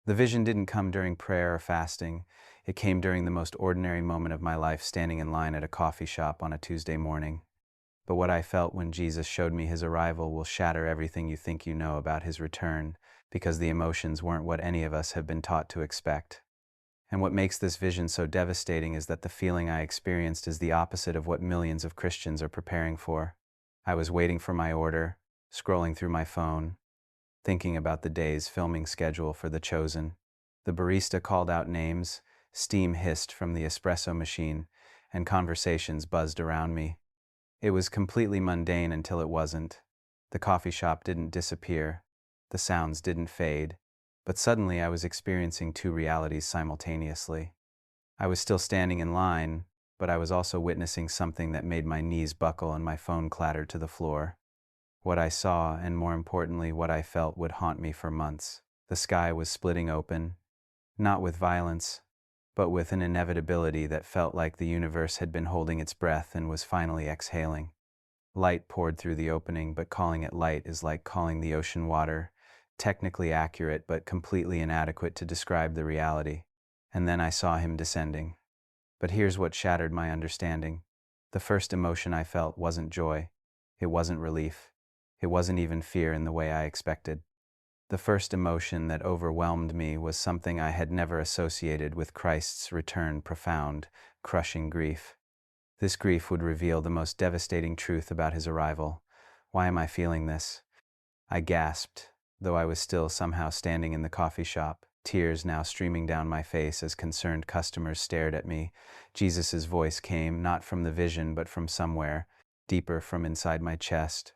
The vision didn't come during prayer or fasting. It came during the most ordinary moment of my life, standing in line at a coffee shop on a Tuesday morning. But what I felt when Jesus showed me his arrival will shatter everything you think you know about his return, because the emotions weren't what any of us have been taught to expect. And what makes this vision so devastating is that the feeling I experienced is the opposite of what millions of Christians are preparing for. I was waiting for my order, scrolling through my phone, thinking about the day's filming schedule for The Chosen. The barista called out names, steam hissed from the espresso machine, and conversations buzzed around me. It was completely mundane until it wasn't. The coffee shop didn't disappear. The sounds didn't fade. But suddenly I was experiencing two realities simultaneously. I was still standing in line, but I was also witnessing something that made my knees buckle and my phone clatter to the floor. What I saw, and more importantly, what I felt, would haunt me for months. The sky was splitting open, not with violence, but with an inevitability that felt like the universe had been holding its breath and was finally exhaling. Light poured through the opening, but calling it light is like calling the ocean water, technically accurate but completely inadequate to describe the reality. And then I saw him descending. But here's what shattered my understanding. The first emotion I felt wasn't joy. It wasn't relief. It wasn't even fear in the way I expected. The first emotion that overwhelmed me was something I had never associated with Christ's return: profound, crushing grief. This grief would reveal the most devastating truth about his arrival. Why am I feeling this? I gasped, though I was still somehow standing in the coffee shop, tears now streaming down my face as concerned customers stared at me. Jesus' voice came not from the vision but from somewhere, deeper, from inside my chest,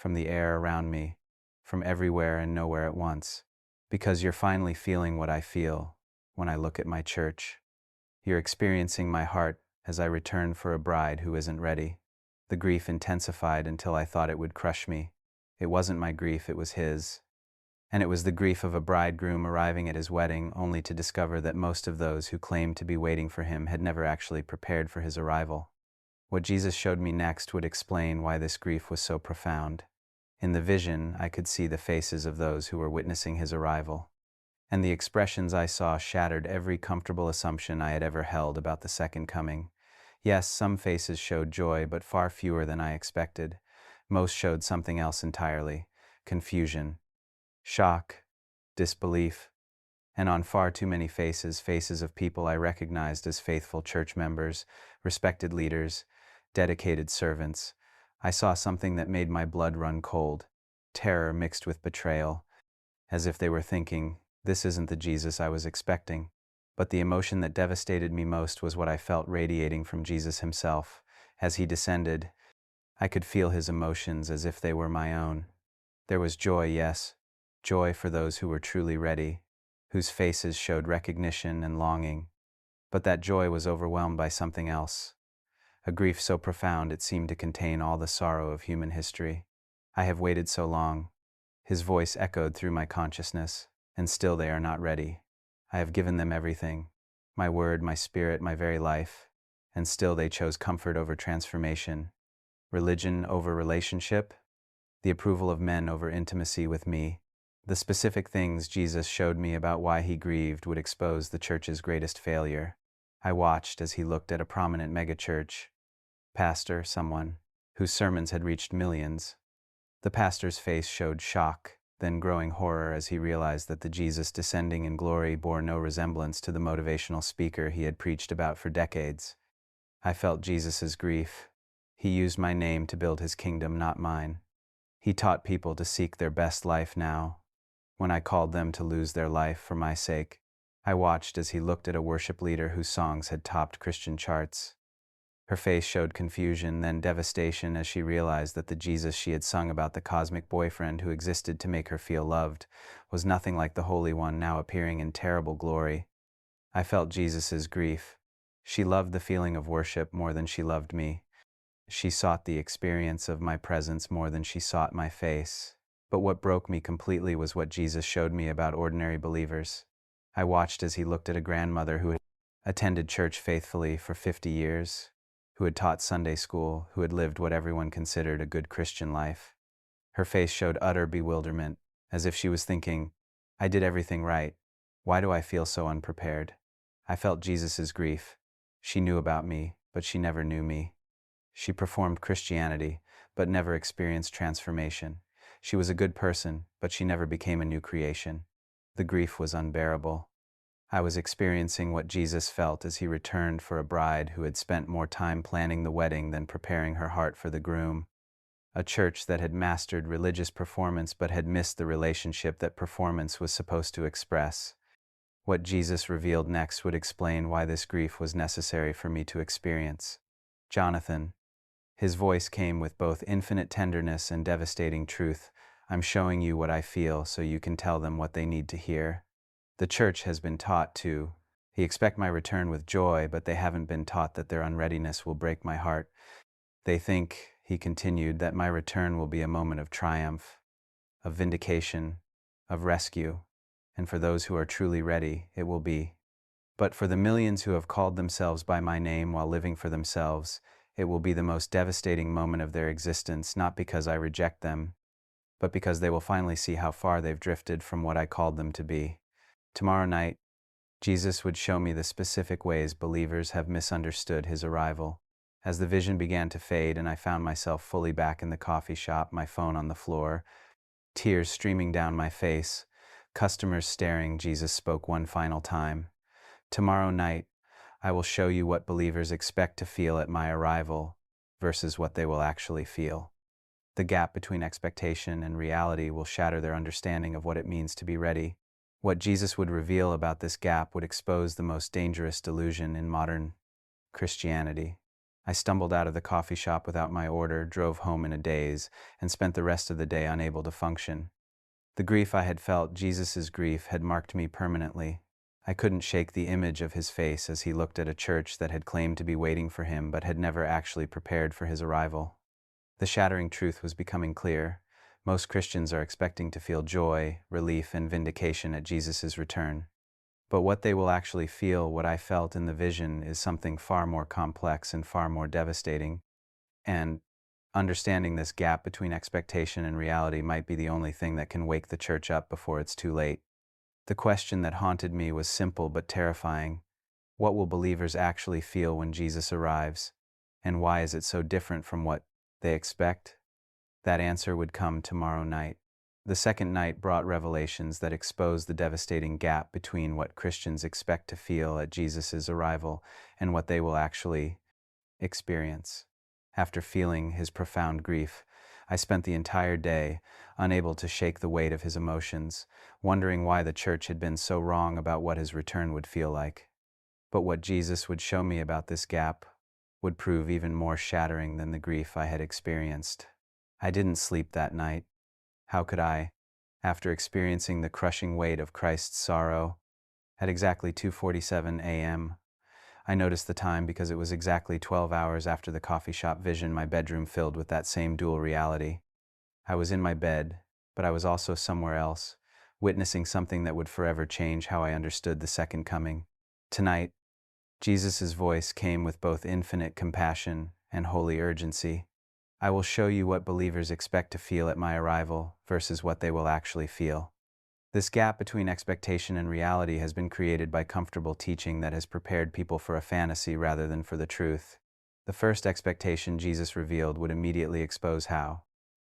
from the air around me, from everywhere and nowhere at once. Because you're finally feeling what I feel when I look at my church. You're experiencing my heart as I return for a bride who isn't ready. The grief intensified until I thought it would crush me. It wasn't my grief, it was his. And it was the grief of a bridegroom arriving at his wedding only to discover that most of those who claimed to be waiting for him had never actually prepared for his arrival. What Jesus showed me next would explain why this grief was so profound. In the vision, I could see the faces of those who were witnessing his arrival. And the expressions I saw shattered every comfortable assumption I had ever held about the second coming. Yes, some faces showed joy, but far fewer than I expected. Most showed something else entirely: confusion, shock, disbelief, and on far too many faces, faces of people I recognized as faithful church members, respected leaders, dedicated servants, I saw something that made my blood run cold: terror mixed with betrayal, as if they were thinking, this isn't the Jesus I was expecting. But the emotion that devastated me most was what I felt radiating from Jesus himself. As he descended, I could feel his emotions as if they were my own. There was joy, yes, joy for those who were truly ready, whose faces showed recognition and longing. But that joy was overwhelmed by something else, a grief so profound it seemed to contain all the sorrow of human history. I have waited so long. His voice echoed through my consciousness, and still they are not ready. I have given them everything, my word, my spirit, my very life, and still they chose comfort over transformation, religion over relationship, the approval of men over intimacy with me. The specific things Jesus showed me about why he grieved would expose the church's greatest failure. I watched as he looked at a prominent megachurch pastor, someone whose sermons had reached millions. The pastor's face showed shock, then growing horror as he realized that the Jesus descending in glory bore no resemblance to the motivational speaker he had preached about for decades. I felt Jesus' grief. He used my name to build his kingdom, not mine. He taught people to seek their best life now, when I called them to lose their life for my sake. I watched as he looked at a worship leader whose songs had topped Christian charts. Her face showed confusion, then devastation as she realized that the Jesus she had sung about, the cosmic boyfriend who existed to make her feel loved, was nothing like the Holy One now appearing in terrible glory. I felt Jesus' grief. She loved the feeling of worship more than she loved me. She sought the experience of my presence more than she sought my face. But what broke me completely was what Jesus showed me about ordinary believers. I watched as he looked at a grandmother who had attended church faithfully for 50 years, who had taught Sunday school, who had lived what everyone considered a good Christian life. Her face showed utter bewilderment, as if she was thinking, I did everything right. Why do I feel so unprepared? I felt Jesus' grief. She knew about me, but she never knew me. She performed Christianity, but never experienced transformation. She was a good person, but she never became a new creation. The grief was unbearable. I was experiencing what Jesus felt as he returned for a bride who had spent more time planning the wedding than preparing her heart for the groom. A church that had mastered religious performance but had missed the relationship that performance was supposed to express. What Jesus revealed next would explain why this grief was necessary for me to experience. Jonathan. His voice came with both infinite tenderness and devastating truth. I'm showing you what I feel so you can tell them what they need to hear. The church has been taught to. He expect my return with joy, but they haven't been taught that their unreadiness will break my heart. They think, he continued, that my return will be a moment of triumph, of vindication, of rescue, and for those who are truly ready, it will be. But for the millions who have called themselves by my name while living for themselves, it will be the most devastating moment of their existence, not because I reject them, but because they will finally see how far they've drifted from what I called them to be. Tomorrow night, Jesus would show me the specific ways believers have misunderstood his arrival. As the vision began to fade and I found myself fully back in the coffee shop, my phone on the floor, tears streaming down my face, customers staring, Jesus spoke one final time. Tomorrow night, I will show you what believers expect to feel at my arrival versus what they will actually feel. The gap between expectation and reality will shatter their understanding of what it means to be ready. What Jesus would reveal about this gap would expose the most dangerous delusion in modern Christianity. I stumbled out of the coffee shop without my order, drove home in a daze, and spent the rest of the day unable to function. The grief I had felt, Jesus' grief, had marked me permanently. I couldn't shake the image of his face as he looked at a church that had claimed to be waiting for him but had never actually prepared for his arrival. The shattering truth was becoming clear. Most Christians are expecting to feel joy, relief, and vindication at Jesus' return. But what they will actually feel, what I felt in the vision, is something far more complex and far more devastating. And understanding this gap between expectation and reality might be the only thing that can wake the church up before it's too late. The question that haunted me was simple but terrifying. What will believers actually feel when Jesus arrives? And why is it so different from what they expect? That answer would come tomorrow night. The second night brought revelations that exposed the devastating gap between what Christians expect to feel at Jesus' arrival and what they will actually experience. After feeling his profound grief, I spent the entire day unable to shake the weight of his emotions, wondering why the church had been so wrong about what his return would feel like. But what Jesus would show me about this gap would prove even more shattering than the grief I had experienced. I didn't sleep that night. How could I, after experiencing the crushing weight of Christ's sorrow? At exactly 2:47 a.m., I noticed the time because it was exactly 12 hours after the coffee shop vision, my bedroom filled with that same dual reality. I was in my bed, but I was also somewhere else, witnessing something that would forever change how I understood the second coming. Tonight, Jesus' voice came with both infinite compassion and holy urgency. I will show you what believers expect to feel at my arrival versus what they will actually feel. This gap between expectation and reality has been created by comfortable teaching that has prepared people for a fantasy rather than for the truth. The first expectation Jesus revealed would immediately expose how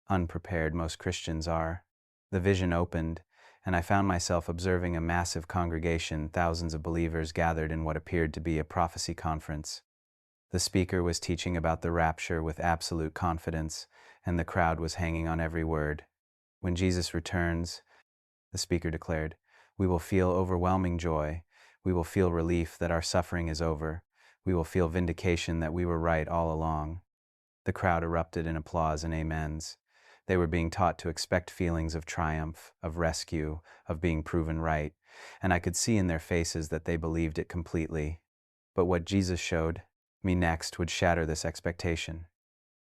unprepared most Christians are. The vision opened, and I found myself observing a massive congregation, thousands of believers gathered in what appeared to be a prophecy conference. The speaker was teaching about the rapture with absolute confidence, and the crowd was hanging on every word. When Jesus returns, the speaker declared, we will feel overwhelming joy. We will feel relief that our suffering is over. We will feel vindication that we were right all along. The crowd erupted in applause and amens. They were being taught to expect feelings of triumph, of rescue, of being proven right, and I could see in their faces that they believed it completely. But what Jesus showed me next would shatter this expectation.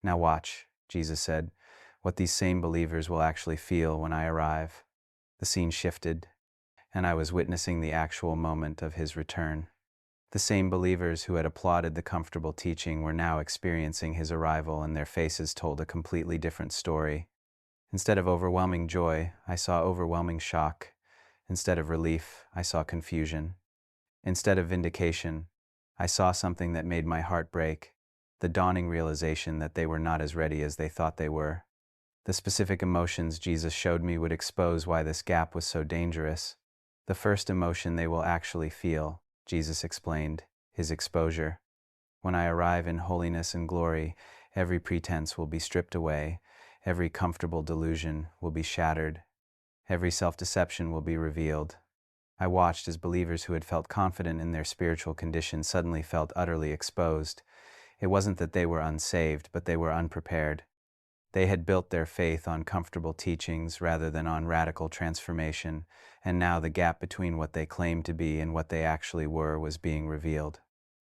Now watch, Jesus said, what these same believers will actually feel when I arrive. The scene shifted, and I was witnessing the actual moment of his return. The same believers who had applauded the comfortable teaching were now experiencing his arrival, and their faces told a completely different story. Instead of overwhelming joy, I saw overwhelming shock. Instead of relief, I saw confusion. Instead of vindication, I saw something that made my heart break, the dawning realization that they were not as ready as they thought they were. The specific emotions Jesus showed me would expose why this gap was so dangerous. The first emotion they will actually feel, Jesus explained, is exposure. When I arrive in holiness and glory, every pretense will be stripped away, every comfortable delusion will be shattered, every self-deception will be revealed. I watched as believers who had felt confident in their spiritual condition suddenly felt utterly exposed. It wasn't that they were unsaved, but they were unprepared. They had built their faith on comfortable teachings rather than on radical transformation, and now the gap between what they claimed to be and what they actually were was being revealed.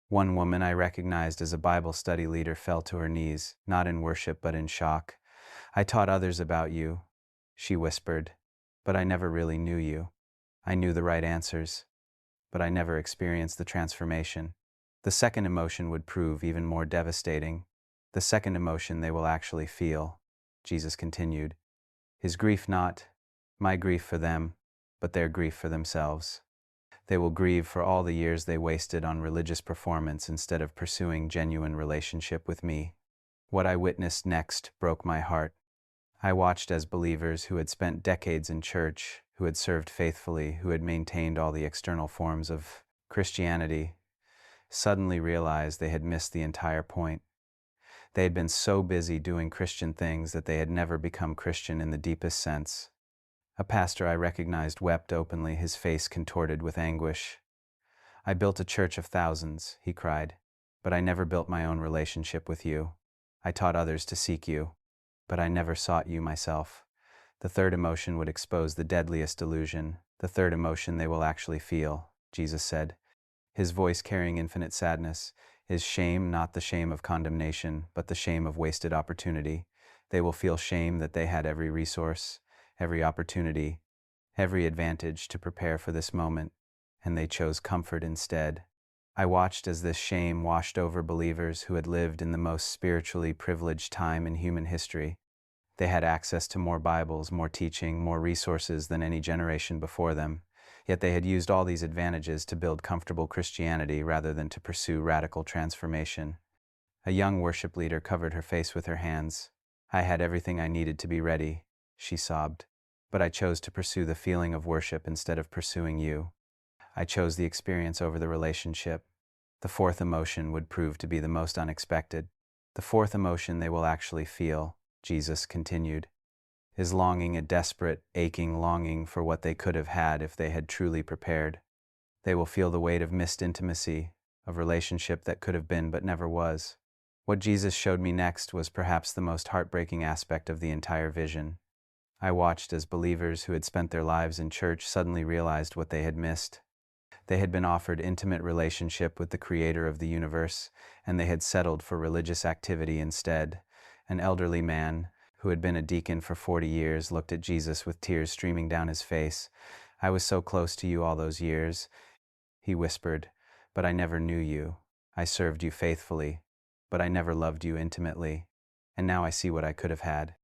One woman I recognized as a Bible study leader fell to her knees, not in worship but in shock. "I taught others about you," she whispered, "but I never really knew you. I knew the right answers, but I never experienced the transformation." The second emotion would prove even more devastating. The second emotion they will actually feel, Jesus continued, is grief, not my grief for them, but their grief for themselves. They will grieve for all the years they wasted on religious performance instead of pursuing genuine relationship with me. What I witnessed next broke my heart. I watched as believers who had spent decades in church, who had served faithfully, who had maintained all the external forms of Christianity, suddenly realized they had missed the entire point. They had been so busy doing Christian things that they had never become Christian in the deepest sense. A pastor I recognized wept openly, his face contorted with anguish. "I built a church of thousands," he cried, "but I never built my own relationship with you. I taught others to seek you, but I never sought you myself." The third emotion would expose the deadliest delusion. The third emotion they will actually feel, Jesus said, his voice carrying infinite sadness, is shame, not the shame of condemnation, but the shame of wasted opportunity. They will feel shame that they had every resource, every opportunity, every advantage to prepare for this moment, and they chose comfort instead. I watched as this shame washed over believers who had lived in the most spiritually privileged time in human history. They had access to more Bibles, more teaching, more resources than any generation before them. Yet they had used all these advantages to build comfortable Christianity rather than to pursue radical transformation. A young worship leader covered her face with her hands. "I had everything I needed to be ready," she sobbed, "but I chose to pursue the feeling of worship instead of pursuing you. I chose the experience over the relationship." The fourth emotion would prove to be the most unexpected. The fourth emotion they will actually feel, Jesus continued, is longing, a desperate, aching longing for what they could have had if they had truly prepared. They will feel the weight of missed intimacy, of relationship that could have been but never was. What Jesus showed me next was perhaps the most heartbreaking aspect of the entire vision. I watched as believers who had spent their lives in church suddenly realized what they had missed. They had been offered intimate relationship with the Creator of the universe, and they had settled for religious activity instead. An elderly man, who had been a deacon for 40 years, looked at Jesus with tears streaming down his face. "I was so close to you all those years," he whispered, "but I never knew you. I served you faithfully, but I never loved you intimately. And now I see what I could have had,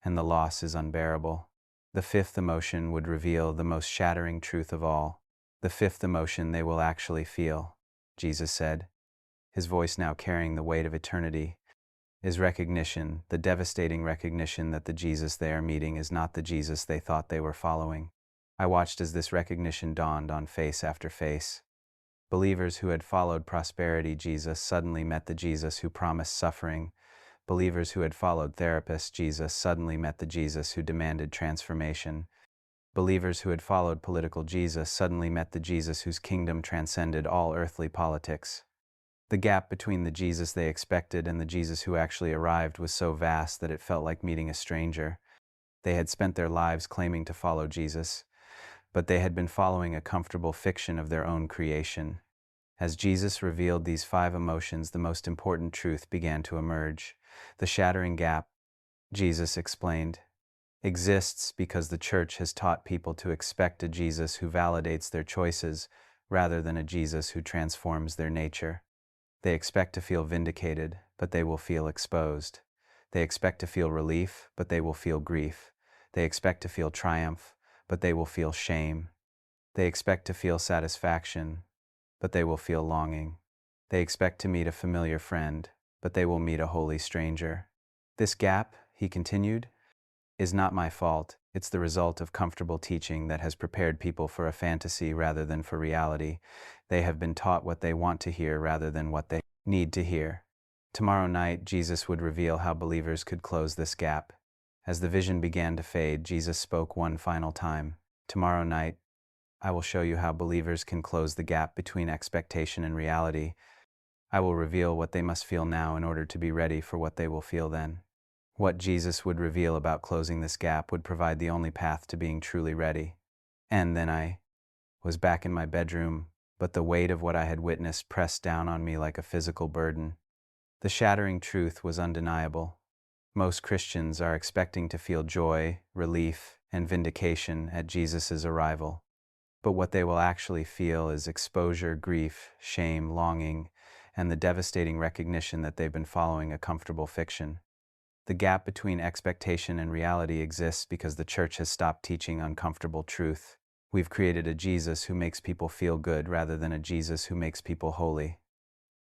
and the loss is unbearable." The fifth emotion would reveal the most shattering truth of all. The fifth emotion they will actually feel, Jesus said, his voice now carrying the weight of eternity, is recognition, the devastating recognition that the Jesus they are meeting is not the Jesus they thought they were following. I watched as this recognition dawned on face after face. Believers who had followed prosperity Jesus suddenly met the Jesus who promised suffering. Believers who had followed therapist Jesus suddenly met the Jesus who demanded transformation. Believers who had followed political Jesus suddenly met the Jesus whose kingdom transcended all earthly politics. The gap between the Jesus they expected and the Jesus who actually arrived was so vast that it felt like meeting a stranger. They had spent their lives claiming to follow Jesus, but they had been following a comfortable fiction of their own creation. As Jesus revealed these five emotions, the most important truth began to emerge. The shattering gap, Jesus explained, exists because the church has taught people to expect a Jesus who validates their choices rather than a Jesus who transforms their nature. They expect to feel vindicated, but they will feel exposed. They expect to feel relief, but they will feel grief. They expect to feel triumph, but they will feel shame. They expect to feel satisfaction, but they will feel longing. They expect to meet a familiar friend, but they will meet a holy stranger. This gap, he continued, is not my fault. It's the result of comfortable teaching that has prepared people for a fantasy rather than for reality. They have been taught what they want to hear rather than what they need to hear. Tomorrow night, Jesus would reveal how believers could close this gap. As the vision began to fade, Jesus spoke one final time. Tomorrow night, I will show you how believers can close the gap between expectation and reality. I will reveal what they must feel now in order to be ready for what they will feel then. What Jesus would reveal about closing this gap would provide the only path to being truly ready. And then I was back in my bedroom, but the weight of what I had witnessed pressed down on me like a physical burden. The shattering truth was undeniable. Most Christians are expecting to feel joy, relief, and vindication at Jesus' arrival. But what they will actually feel is exposure, grief, shame, longing, and the devastating recognition that they've been following a comfortable fiction. The gap between expectation and reality exists because the church has stopped teaching uncomfortable truth. We've created a Jesus who makes people feel good rather than a Jesus who makes people holy.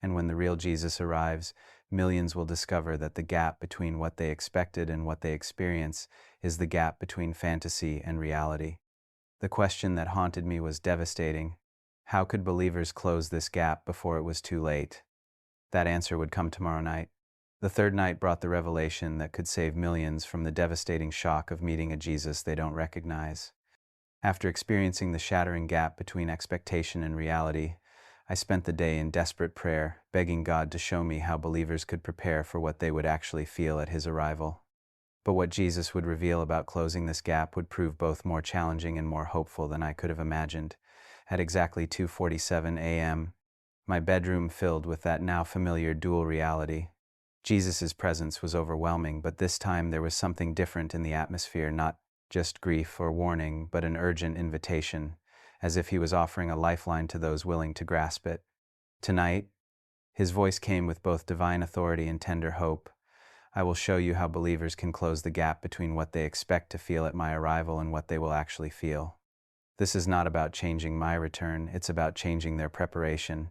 And when the real Jesus arrives, millions will discover that the gap between what they expected and what they experience is the gap between fantasy and reality. The question that haunted me was devastating. How could believers close this gap before it was too late? That answer would come tomorrow night. The third night brought the revelation that could save millions from the devastating shock of meeting a Jesus they don't recognize. After experiencing the shattering gap between expectation and reality, I spent the day in desperate prayer, begging God to show me how believers could prepare for what they would actually feel at his arrival. But what Jesus would reveal about closing this gap would prove both more challenging and more hopeful than I could have imagined. At exactly 2:47 a.m., my bedroom filled with that now familiar dual reality. Jesus' presence was overwhelming, but this time there was something different in the atmosphere, not just grief or warning, but an urgent invitation, as if he was offering a lifeline to those willing to grasp it. Tonight, his voice came with both divine authority and tender hope. I will show you how believers can close the gap between what they expect to feel at my arrival and what they will actually feel. This is not about changing my return, it's about changing their preparation.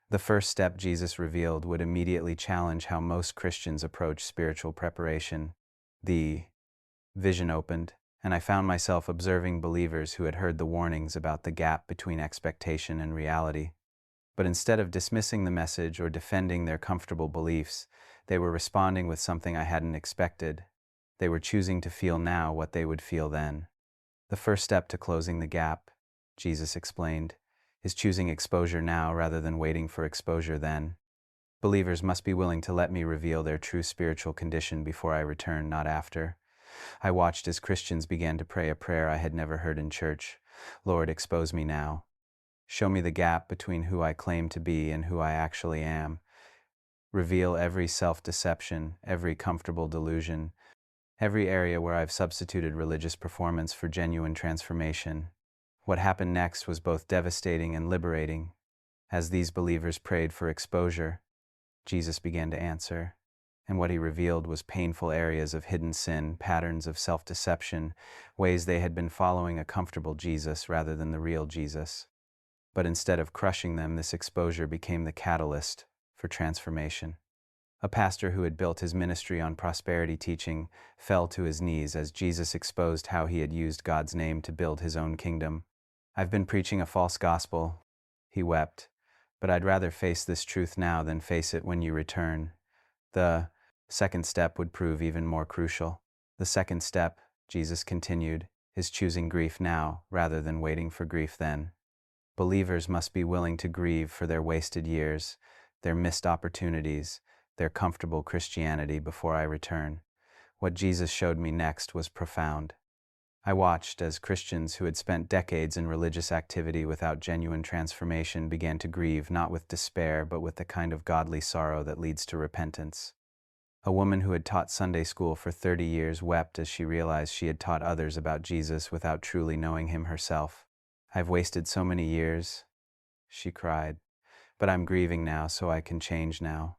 The first step Jesus revealed would immediately challenge how most Christians approach spiritual preparation. The vision opened, and I found myself observing believers who had heard the warnings about the gap between expectation and reality. But instead of dismissing the message or defending their comfortable beliefs, they were responding with something I hadn't expected. They were choosing to feel now what they would feel then. The first step to closing the gap, Jesus explained, is choosing exposure now rather than waiting for exposure then. Believers must be willing to let me reveal their true spiritual condition before I return, not after. I watched as Christians began to pray a prayer I had never heard in church. Lord, expose me now. Show me the gap between who I claim to be and who I actually am. Reveal every self-deception, every comfortable delusion, every area where I've substituted religious performance for genuine transformation. What happened next was both devastating and liberating. As these believers prayed for exposure, Jesus began to answer, and what he revealed was painful areas of hidden sin, patterns of self-deception, ways they had been following a comfortable Jesus rather than the real Jesus. But instead of crushing them, this exposure became the catalyst for transformation. A pastor who had built his ministry on prosperity teaching fell to his knees as Jesus exposed how he had used God's name to build his own kingdom. I've been preaching a false gospel, he wept, but I'd rather face this truth now than face it when you return. The second step would prove even more crucial. The second step, Jesus continued, is choosing grief now rather than waiting for grief then. Believers must be willing to grieve for their wasted years, their missed opportunities, their comfortable Christianity before I return. What Jesus showed me next was profound. I watched as Christians who had spent decades in religious activity without genuine transformation began to grieve not with despair but with the kind of godly sorrow that leads to repentance. A woman who had taught Sunday school for 30 years wept as she realized she had taught others about Jesus without truly knowing him herself. "I've wasted so many years," she cried, "but I'm grieving now so I can change now,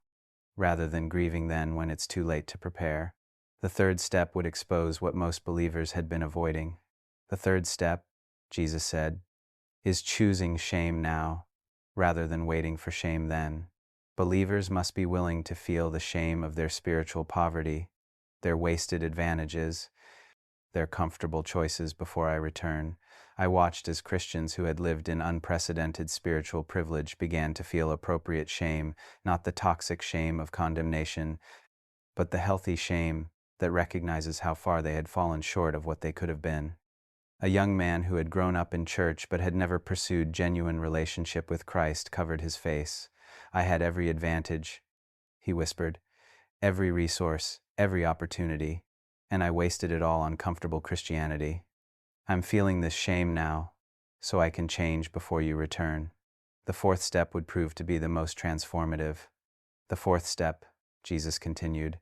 rather than grieving then when it's too late to prepare." The third step would expose what most believers had been avoiding. The third step, Jesus said, is choosing shame now, rather than waiting for shame then. Believers must be willing to feel the shame of their spiritual poverty, their wasted advantages, their comfortable choices before I return. I watched as Christians who had lived in unprecedented spiritual privilege began to feel appropriate shame, not the toxic shame of condemnation, but the healthy shame that recognizes how far they had fallen short of what they could have been. A young man who had grown up in church but had never pursued genuine relationship with Christ covered his face. I had every advantage, he whispered, every resource, every opportunity, and I wasted it all on comfortable Christianity. I'm feeling this shame now, so I can change before you return. The fourth step would prove to be the most transformative. The fourth step, Jesus continued,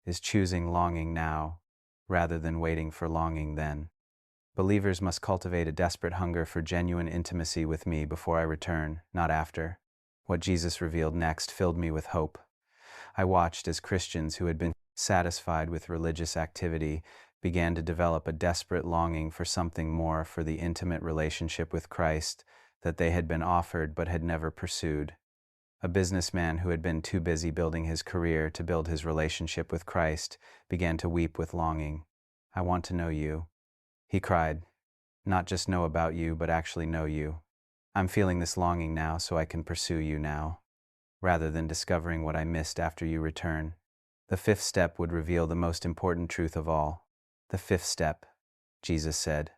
is choosing longing now, rather than waiting for longing then. Believers must cultivate a desperate hunger for genuine intimacy with me before I return, not after. What Jesus revealed next filled me with hope. I watched as Christians who had been satisfied with religious activity began to develop a desperate longing for something more, for the intimate relationship with Christ that they had been offered but had never pursued. A businessman who had been too busy building his career to build his relationship with Christ began to weep with longing. I want to know you, he cried. Not just know about you, but actually know you. I'm feeling this longing now so I can pursue you now, rather than discovering what I missed after you return. The fifth step would reveal the most important truth of all. The fifth step, Jesus said,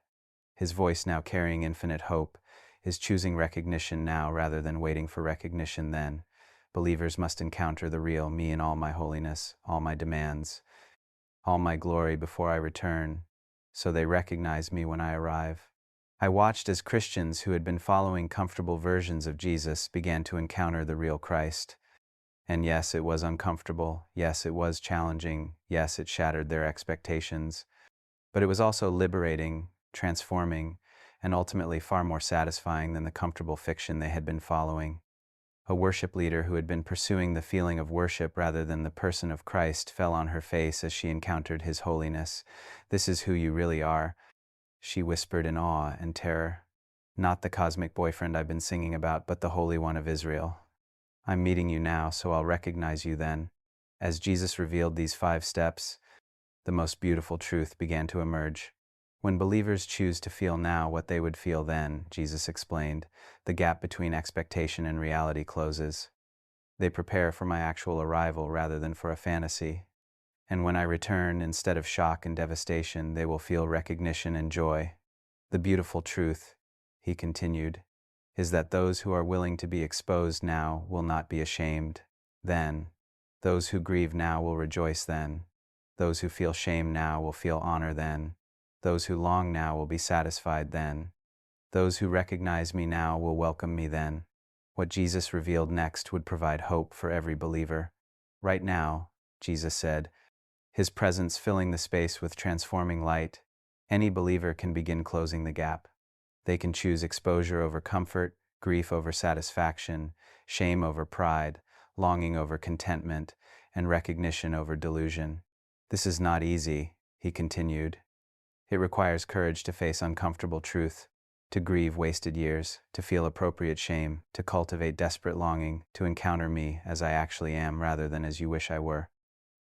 his voice now carrying infinite hope, is choosing recognition now rather than waiting for recognition then. Believers must encounter the real me in all my holiness, all my demands, all my glory before I return, so they recognize me when I arrive. I watched as Christians who had been following comfortable versions of Jesus began to encounter the real Christ. And yes, it was uncomfortable. Yes, it was challenging. Yes, it shattered their expectations. But it was also liberating, transforming, and ultimately far more satisfying than the comfortable fiction they had been following. A worship leader who had been pursuing the feeling of worship rather than the person of Christ fell on her face as she encountered his holiness. "This is who you really are," she whispered in awe and terror. "Not the cosmic boyfriend I've been singing about, but the Holy One of Israel. I'm meeting you now, so I'll recognize you then." As Jesus revealed these 5 steps, the most beautiful truth began to emerge. When believers choose to feel now what they would feel then, Jesus explained, the gap between expectation and reality closes. They prepare for my actual arrival rather than for a fantasy. And when I return, instead of shock and devastation, they will feel recognition and joy. The beautiful truth, he continued, is that those who are willing to be exposed now will not be ashamed then. Those who grieve now will rejoice then. Those who feel shame now will feel honor then. Those who long now will be satisfied then. Those who recognize me now will welcome me then. What Jesus revealed next would provide hope for every believer. Right now, Jesus said, his presence filling the space with transforming light, any believer can begin closing the gap. They can choose exposure over comfort, grief over satisfaction, shame over pride, longing over contentment, and recognition over delusion. This is not easy, he continued. It requires courage to face uncomfortable truth, to grieve wasted years, to feel appropriate shame, to cultivate desperate longing, to encounter me as I actually am rather than as you wish I were.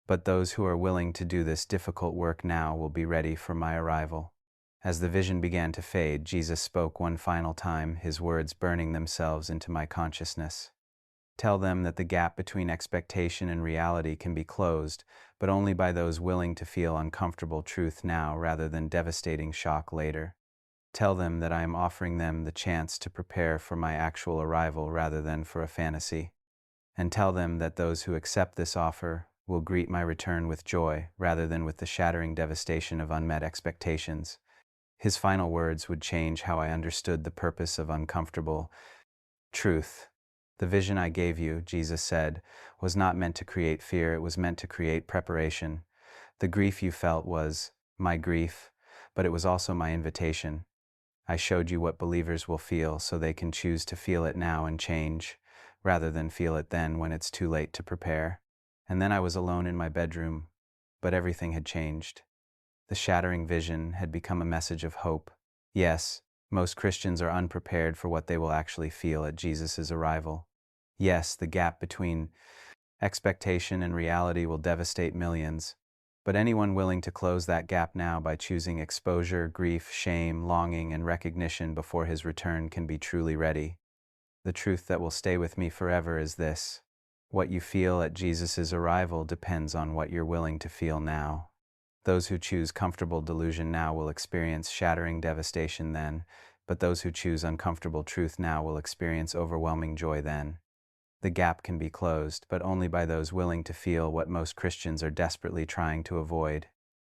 But those who are willing to do this difficult work now will be ready for my arrival. As the vision began to fade, Jesus spoke one final time, his words burning themselves into my consciousness. Tell them that the gap between expectation and reality can be closed, but only by those willing to feel uncomfortable truth now rather than devastating shock later. Tell them that I am offering them the chance to prepare for my actual arrival rather than for a fantasy. And tell them that those who accept this offer will greet my return with joy rather than with the shattering devastation of unmet expectations. His final words would change how I understood the purpose of uncomfortable truth. The vision I gave you, Jesus said, was not meant to create fear, it was meant to create preparation. The grief you felt was my grief, but it was also my invitation. I showed you what believers will feel so they can choose to feel it now and change, rather than feel it then when it's too late to prepare. And then I was alone in my bedroom, but everything had changed. The shattering vision had become a message of hope. Yes, Most Christians are unprepared for what they will actually feel at Jesus' arrival. Yes, the gap between expectation and reality will devastate millions, but anyone willing to close that gap now by choosing exposure, grief, shame, longing, and recognition before his return can be truly ready. The truth that will stay with me forever is this: what you feel at Jesus' arrival depends on what you're willing to feel now. Those who choose comfortable delusion now will experience shattering devastation then, but those who choose uncomfortable truth now will experience overwhelming joy then. The gap can be closed, but only by those willing to feel what most Christians are desperately trying to avoid: